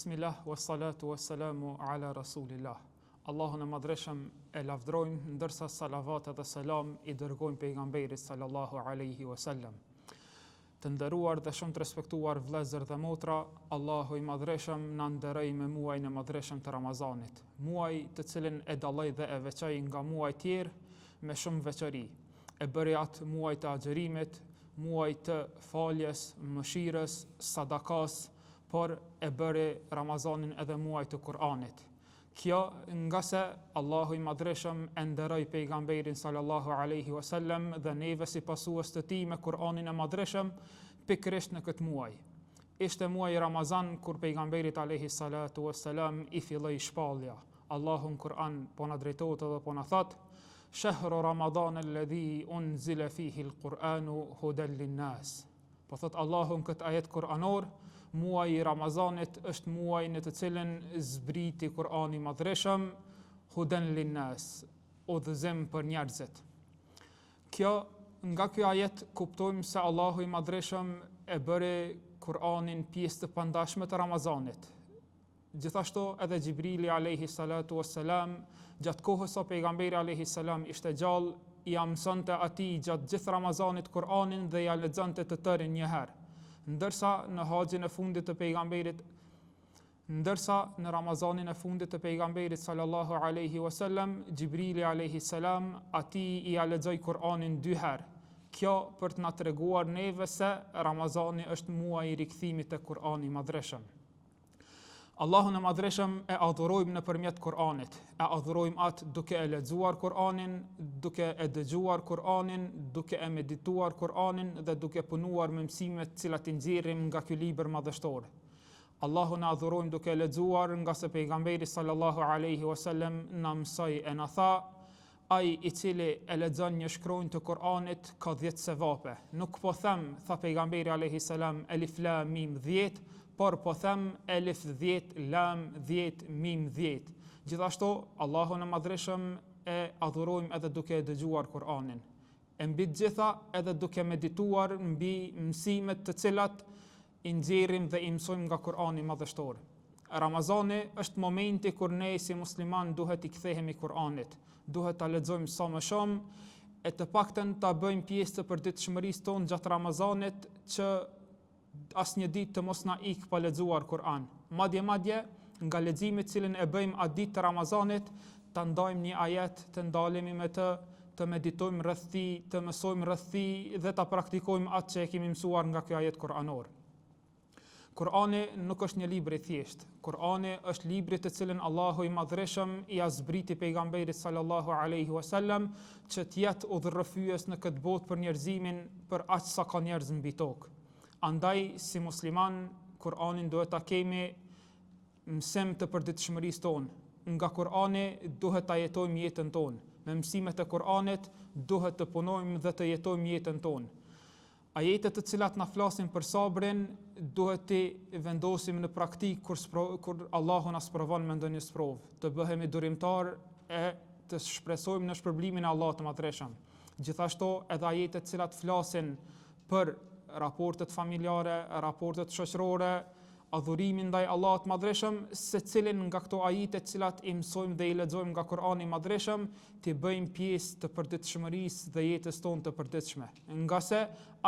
Bismillah, wassalatu wassalamu ala rasulillah. Allahun e madhreshëm e lavdrojmë, ndërsa salavat dhe selam i dërgojmë pejgamberit sallallahu alaihi wasallam. Të nderuar dhe shumë të respektuar vëllezër dhe motra, Allahu i madhreshëm na nderoj me muajin e madhreshëm të Ramazanit, muaj të cilin e dalloi dhe e veçoi nga muajt tjerë me shumë veçori. E bëri atë muaj të agjerimit, muaj të faljes, mëshirës, sadakas, por e bëri Ramazanin edhe muaj të Kur'anit. Kjo nga se Allahu i madhreshëm e nderoi pejgamberin sallallahu alaihi wasallam dhe neve si pasues të tij me Kur'anin e madhreshëm pikërisht në këtë muaj. Ishte muaji Ramazan kur pejgamberi alaihi salatu wassalam i filloi shpallja. Allahu në Kur'an po na drejtohet edhe po na thot: "Shahru Ramadan alladhi unzila fihi al-Qur'anu hudan lin-nas." Po thot Allahu në këtë ajet kuranor, muaji i Ramazanit është muaj në të cilin zbriti Kur'ani i madhreshëm, hudan lin-nas, udhëzim për njerëzit. Nga ky ajet kuptojmë se Allahu i madhreshëm e bëri Kur'anin pjesë të pandashme të Ramazanit. Gjithashtu edhe Gjibrili alayhi salatu wassalam, gjatë kohës sa pejgamberi alayhi salam ishte gjallë, ja mësonte atij gjatë gjithë Ramazanit Kur'anin dhe ja lexonte të tërin një herë. Ndërsa në haxhin e fundit të pejgamberit, në Ramazanin e fundit të pejgamberit sallallahu alaihi wasallam, Gjibrili alayhi salam atij i lexoi Kur'anin 2 herë. Kjo për të na treguar neve se Ramazani është muaji i rikthimit te Kur'ani i madhreshëm. Allahun e madhreshëm e adhurojmë nëpërmjet Kur'anit. E adhurojmë atë duke e lexuar Kur'anin, duke e dëgjuar Kur'anin, duke e medituar Kur'anin dhe duke punuar me mësimet të cilat i nxjerrim nga ky libër madhështor. Allahun e adhurojmë duke e lexuar nga se pejgamberi sallallahu alaihi wasallam na mësoi e na tha: ai i cili e lexon një shkronjë të Kur'anit ka 10 sevape. Nuk po them, tha pejgamberi alayhi salam, alif lam mim 10, por po them alif 10, lam 10, mim 10. Gjithashtu Allahun e madhreshëm e adhurojmë edhe duke e dëgjuar Kur'anin. E mbi të gjitha edhe duke medituar mbi mësimet të cilat i nxjerrim dhe i mësojmë nga Kur'ani madhështor. Ramazani është momenti kur ne si musliman duhet i kthehemi Kur'anit, duhet ta lexojmë sa më shumë, e të paktën ta bëjmë pjesë të përditshmërisë tonë gjatë Ramazanit, që asnjë ditë të mos na ik pa lexuar Kur'an. Madje nga leximi i cilin e bëjmë atë ditë të Ramazanit, ta ndajmë një ajet, të ndalemi me të meditojmë rreth tij, të mësojmë rreth tij dhe ta praktikojmë atë që e kemi mësuar nga ky ajet kuranor. Kur'ani nuk është një libër i thjeshtë. Kur'ani është libri të cilin Allahu i madhreshëm i zbriti pejgamberit sallallahu alaihi wasallam që të jetë udhërrëfyes në këtë botë për njerëzimin, për aq sa ka njerëz mbi tokë. Andaj si musliman Kur'anin duhet ta kemi mësim të përditshmërisë tonë. Nga Kur'ani duhet ta jetojmë jetën tonë. Me mësimet e Kur'anit duhet të punojmë dhe të jetojmë jetën tonë. Ajetet të cilat na flasin për sabrin duhet të vendosim në praktikë kur Allahu na sprovon me ndonjë sprovë, të bëhemi durimtar e të shpresojmë në shpërblimin e Allahut të madhreshëm. Gjithashtu edhe ajetet të cilat flasin për raportet familjare, raportet shoqërore, adhurimin ndaj Allahut të madhreshëm, secilin nga këto ajete të cilat i mësojmë dhe i lexojmë nga Kur'ani i madhreshëm, të bëjmë pjesë të përditshmërisë dhe jetës tonë të përditshme. Nga se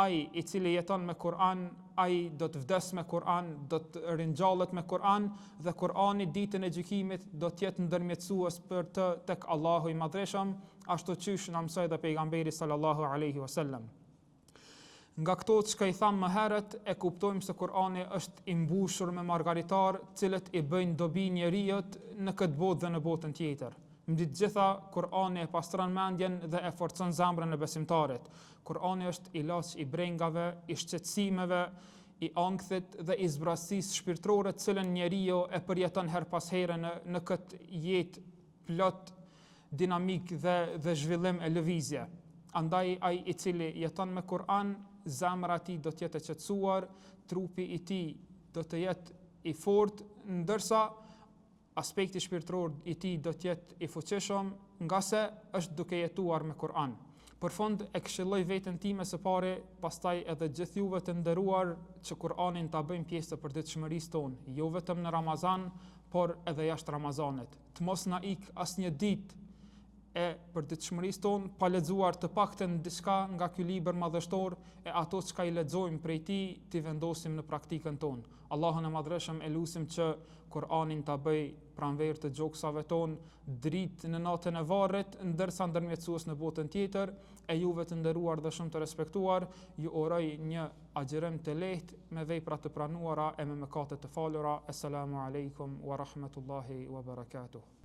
ai i cili jeton me Kur'an, ai do të vdes me Kur'an, do të ringjallet me Kur'an dhe Kur'ani ditën e gjykimit do të jetë ndërmjetësues për të tek Allahu i madhreshëm, ashtu siç na mësoi dhe pejgamberi sallallahu alaihi wasallam. Nga këto që i thamë më herët, e kuptojmë se Kur'ani është i mbushur me margaritar, cilët i bëjnë dobi njerijët në këtë botë dhe në botën tjetër. Mbi të gjitha, Kur'ani e pastron mendjen dhe e forcon zemrën e besimtarit. Kur'ani është ilaç i brengave, i shqetësimeve, i ankthit dhe i zbrastisë shpirtërore, të cilën njeriu e përjeton her pas here në këtë jetë plot dinamik dhe zhvillim e lëvizje. Andaj ai i cili jeton me Kur'an, zemra e tij do të jetë e qetësuar, trupi i tij do të jetë i fortë, ndërsa aspekti shpirtëror i tij do të jetë i fuqishëm, nga se është duke jetuar me Kur'an. Për fond e këshilloj veten time së pari, pastaj edhe gjithë juve të nderuar që Kur'anin ta bëjmë pjesë të përditshmërisë tonë, jo vetëm në Ramazan, por edhe jashtë Ramazanit. Të mos na ik asnjë ditë e përditshmërisë tonë pa lexuar të paktën diçka nga ky libër madhështor e ato çka i lexojmë prej tij t'i vendosim në praktikën tonë. Allahun e Madhreshëm e lutim që Kur'anin ta bëj pranverë të gjoksave tonë dritë në natën e varrit, ndërsa ndërmjetësues në botën tjetër, e juve të nderuar dhe shumë të respektuar, ju uroj një agjërim të lehtë me vepra të pranuara e me mëkate të falura. Assalamu alaikum wa rahmatullahi wa barakatuh.